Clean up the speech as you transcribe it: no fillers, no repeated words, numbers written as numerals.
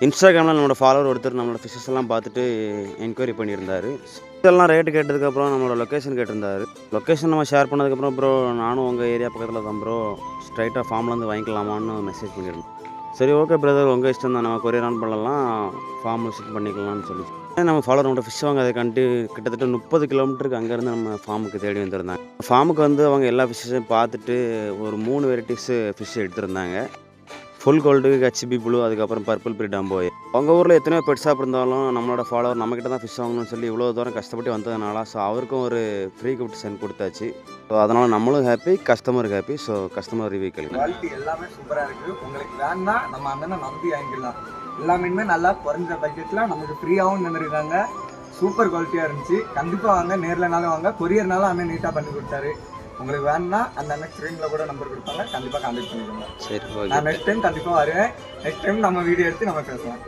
இன்ஸ்டாகிராமில் நம்மளோட ஃபாலோவர் ஒருத்தர் நம்மளோட ஃபிஷ்ஷஸ் எல்லாம் பார்த்துட்டு என்கொயரி பண்ணியிருந்தார். இதெல்லாம் ரேட்டு கேட்டதுக்கப்புறம் நம்மளோட லொக்கேஷன் கேட்டிருந்தாரு. லொக்கேஷன் நம்ம ஷேர் பண்ணதுக்கப்புறம் ப்ரோ நானும் உங்கள் ஏரியா பக்கத்தில் தான் ப்ரோ, ஸ்ட்ரைட்டாக ஃபார்ம்லேருந்து வாங்கிக்கலாமான்னு மெசேஜ் பண்ணியிருந்தேன். சரி ஓகே பிரதர், உங்கள் இஷ்டம் தான், நம்ம கொரியர் ஆன் பண்ணலாம், ஃபார்ம் விசிட் பண்ணிக்கலாம்னு சொல்லி நம்ம ஃபாலோவர் நம்மளோட ஃபிஷ் வாங்க அதை கிட்டத்தட்ட 30 கிலோமீட்டருக்கு அங்கேருந்து நம்ம ஃபார்முக்கு தேடி வந்திருந்தாங்க. ஃபார்முக்கு வந்து அவங்க எல்லா ஃபிஷ்ஷையும் பார்த்துட்டு ஒரு 3 வெரைட்டிஸு ஃபிஷ் எடுத்திருந்தாங்க. ஃபுல் கோல்டு, ஹெச்பி ப்ளூ, அதுக்கப்புறம் பர்பிள் பிரீட் அம்போய். அவங்க ஊரில் எத்தனையோ பெட் ஷாப் இருந்தாலும் நம்மளோட ஃபாலோவர் நம்மக்கிட்ட தான் ஃபிஷ் வாங்கணும்னு சொல்லி இவ்வளோ தூரம் கஷ்டப்பட்டு வந்ததுனால ஸோ அவருக்கும் ஒரு ஃப்ரீ கிஃப்ட் சென்ட் கொடுத்தாச்சு. ஸோ அதனால் நம்மளும் ஹாப்பி, கஸ்டமருக்கு ஹாப்பி. ஸோ கஸ்டமர் ரிவ்யூ கேளுங்க. குவாலிட்டி எல்லாமே சூப்பராக இருக்குது. உங்களுக்கு வேணும்னா நம்ம அண்ணனை நம்பி வாங்கிக்கலாம். எல்லாமே நல்லா குறைஞ்ச பட்ஜெட்டில் நமக்கு ஃப்ரீயாகவும் தந்துருக்காங்க. சூப்பர் குவாலிட்டியாக இருந்துச்சு. கண்டிப்பாக வாங்க, நேரில்னாலும் வாங்க, கொரியர்னாலும் அண்ணன் நீட்டாக பண்ணி கொடுத்தாரு. உங்களுக்கு வேணும்னா அந்த அண்ணன் ஸ்க்ரீனில் கூட நம்பர் கொடுப்பாங்க, கண்டிப்பாக கான்டாக்ட் பண்ணிக்கோங்க. சரி, நான் நெக்ஸ்ட் டைம் கண்டிப்பாக வருவேன். நெக்ஸ்ட் டைம் நம்ம வீடியோ எடுத்து நம்ம பேசலாம்.